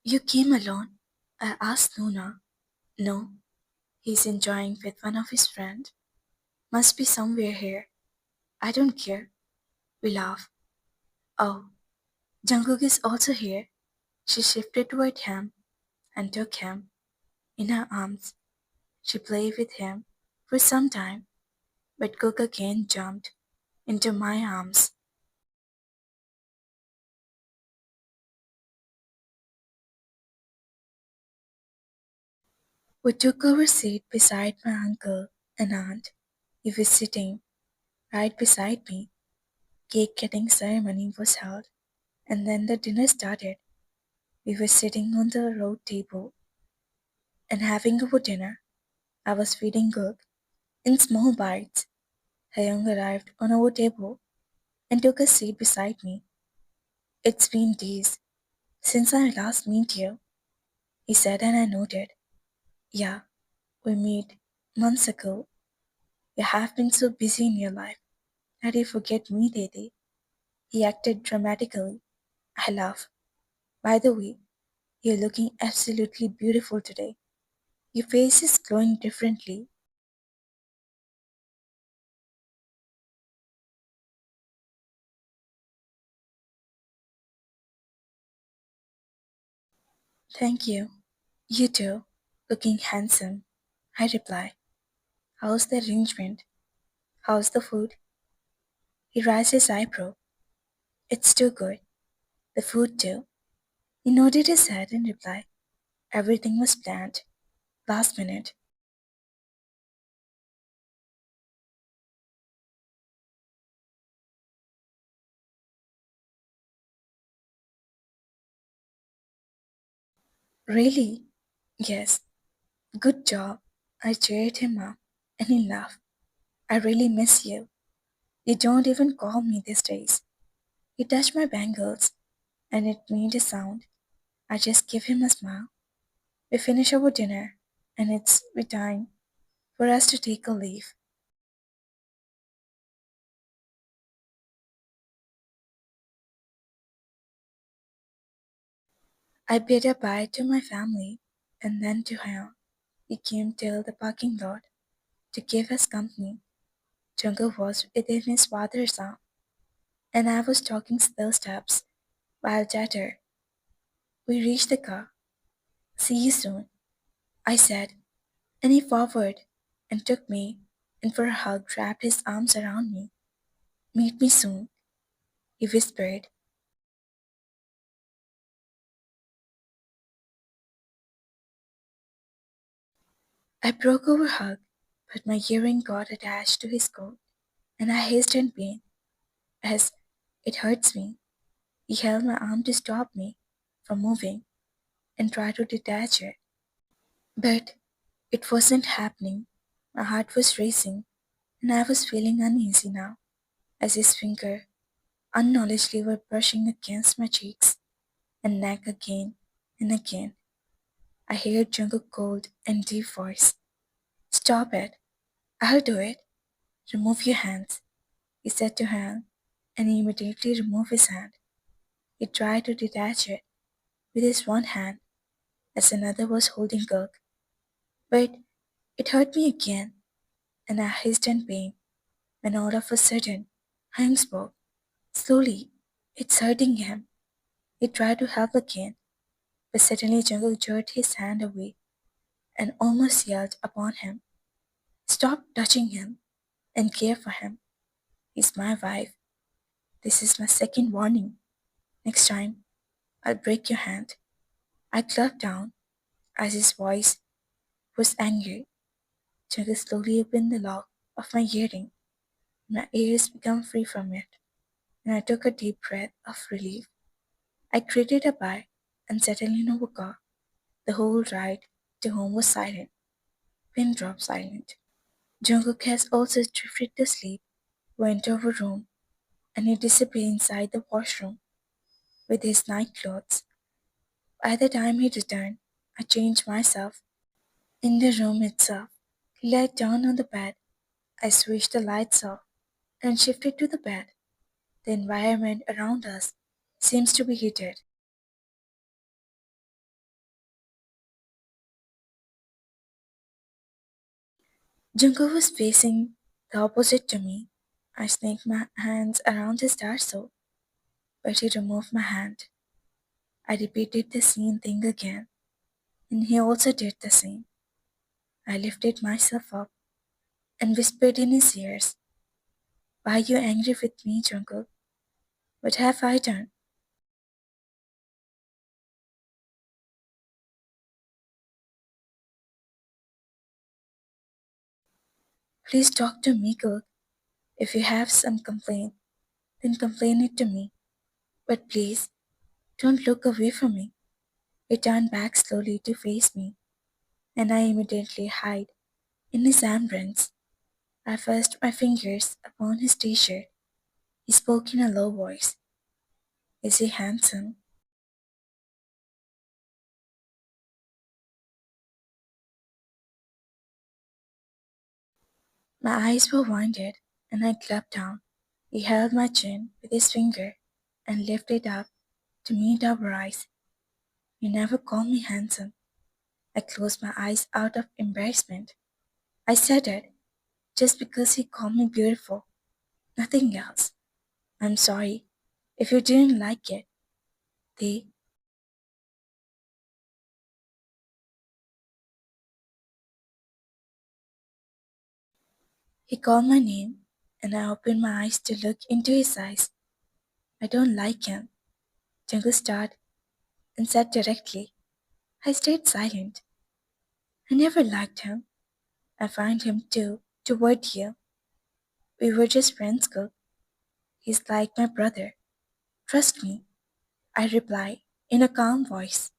You came alone? I asked Luna. No, he's enjoying with one of his friends. Must be somewhere here. I don't care. We laugh. Oh, Jungkook is also here. She shifted toward him and took him in her arms. She played with him for some time, but Cook again jumped into my arms. We took our seat beside my uncle and aunt. He was sitting right beside me. Cake cutting ceremony was held, and then the dinner started. We were sitting on the road table and having our dinner. I was feeding Cook in small bites. Hyung arrived on our table and took a seat beside me. It's been days since I last met you, he said, and I nodded. Yeah, we met months ago. You have been so busy in your life that you forget me, Dede. He acted dramatically. I laughed. By the way, you're looking absolutely beautiful today. Your face is glowing differently. Thank you. You too. Looking handsome. I reply. How's the arrangement? How's the food? He raised his eyebrow. It's too good. The food too. He nodded his head and replied. Everything was planned. Last minute. Really? Yes. Good job. I cheered him up and he laughed. I really miss you. You don't even call me these days. He touched my bangles and it made a sound. I just give him a smile. We finish our dinner and it's time for us to take a leave. I bid a bye to my family and then to him. He came till the parking lot to give us company. Jungkook was within his father's arm and I was talking slow steps while chatter. We reached the car. See you soon, I said, and he forward and took me in for a hug, wrapped his arms around me. Meet me soon, he whispered. I broke our hug, but my earring got attached to his coat, and I hissed in pain as it hurts me. He held my arm to stop me from moving and tried to detach it. But it wasn't happening. My heart was racing, and I was feeling uneasy now as his finger unknowledgedly were brushing against my cheeks and neck again and again. I heard Jungkook's cold and deep voice. Stop it. I'll do it. Remove your hands, he said to Han, and he immediately removed his hand. He tried to detach it with his one hand as another was holding Cook. But it hurt me again, and I hissed in pain when all of a sudden Han spoke. Slowly, it's hurting him. He tried to help again, but suddenly Jungkook jerked his hand away and almost yelled upon him. Stop touching him and care for him. He's my wife. This is my second warning. Next time, I'll break your hand. I clapped down as his voice was angry. Jungkook slowly opened the lock of my earring. My ears became free from it, and I took a deep breath of relief. I created a bite and settled in our car. The whole ride to home was silent, pin drop silent. Jungkook has also drifted to sleep, went to our room, and he disappeared inside the washroom with his night clothes. By the time he returned, I changed myself in the room itself. He lay down on the bed. I switched the lights off and shifted to the bed. The environment around us seems to be heated. Jungkook was facing the opposite to me. I snaked my hands around his torso, but he removed my hand. I repeated the same thing again, and he also did the same. I lifted myself up and whispered in his ears, "Why are you angry with me, Jungkook? What have I done?" "Please talk to me, Cook. If you have some complaint, then complain it to me. But please, don't look away from me." He turned back slowly to face me, and I immediately hid in his armpits. I pressed my fingers upon his t-shirt. He spoke in a low voice. "Is he handsome?" My eyes were winded, and I clapped down. He held my chin with his finger and lifted it up to meet our eyes. "You never call me handsome." I closed my eyes out of embarrassment. I said it just because he called me beautiful, nothing else. "I'm sorry if you didn't like it." They, he called my name, and I opened my eyes to look into his eyes. "I don't like him," Jungle started and said directly. I stayed silent. "I never liked him. I find him too toward you. We were just friends, Cook. He's like my brother. Trust me," I replied in a calm voice.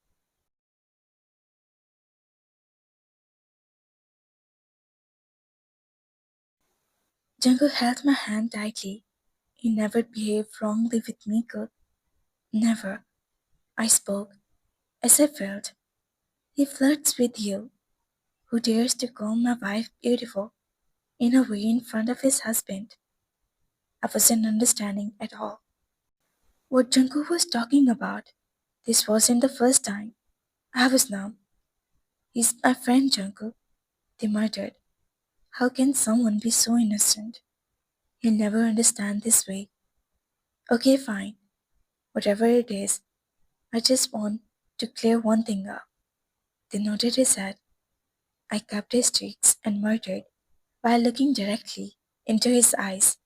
Jungle held my hand tightly. "He never behaved wrongly with me, Cook. Never." I spoke as I felt. "He flirts with you. Who dares to call my wife beautiful in a way in front of his husband?" I wasn't understanding at all what Jungkook was talking about. This wasn't the first time. I was numb. "He's my friend, Jungkook," they muttered. "How can someone be so innocent? He'll never understand this way." "Okay, fine. Whatever it is, I just want to clear one thing up." They nodded his head. I cupped his cheeks and muttered while looking directly into his eyes.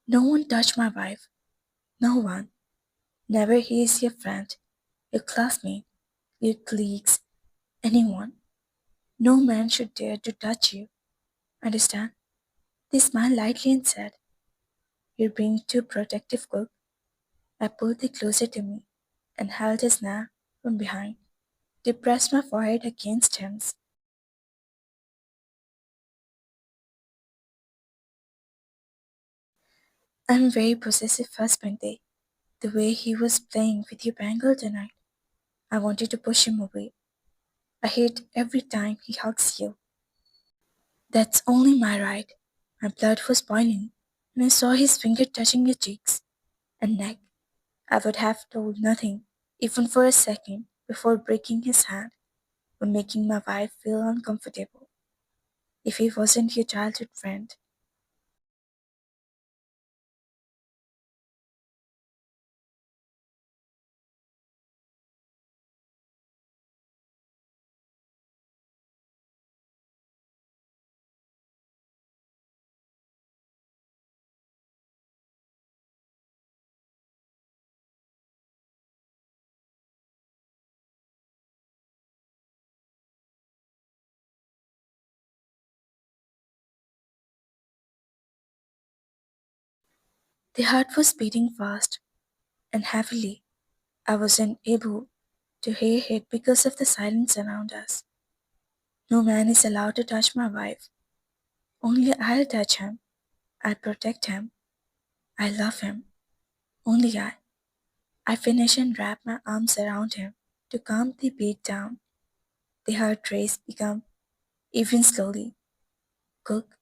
"No one touched my wife. No one. Never. He is your friend, your classmate, your colleagues, anyone. No man should dare to touch you. Understand?" They smiled lightly and said, "You're being too protective, Cook." I pulled him closer to me and held his neck from behind. They pressed my forehead against his. "I'm very possessive husband, Day. The way he was playing with your bangle tonight, I wanted to push him away. I hate every time he hugs you." "That's only my right." My blood was boiling, and I saw his finger touching your cheeks and neck. I would have told nothing, even for a second, before breaking his hand or making my wife feel uncomfortable, if he wasn't your childhood friend. The heart was beating fast and heavily. I wasn't able to hear it because of the silence around us. No man is allowed to touch my wife. Only I'll touch him. I'll protect him. I love him. Only I. I finish and wrap my arms around him to calm the beat down. The heart race become even slowly. Cook,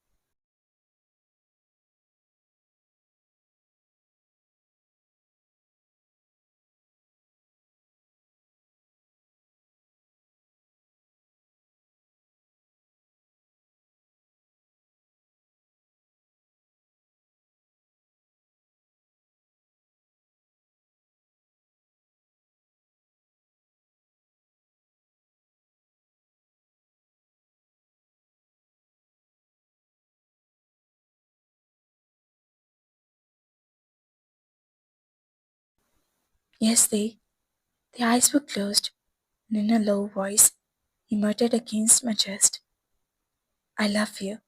Yes, the eyes were closed, and in a low voice, he muttered against my chest, I love you.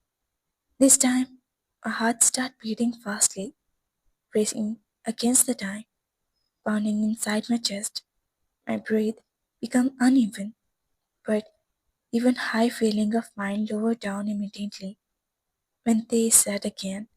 This time, my heart started beating fastly, racing against the time, pounding inside my chest. My breath became uneven, but even high feeling of mine lowered down immediately when they said again,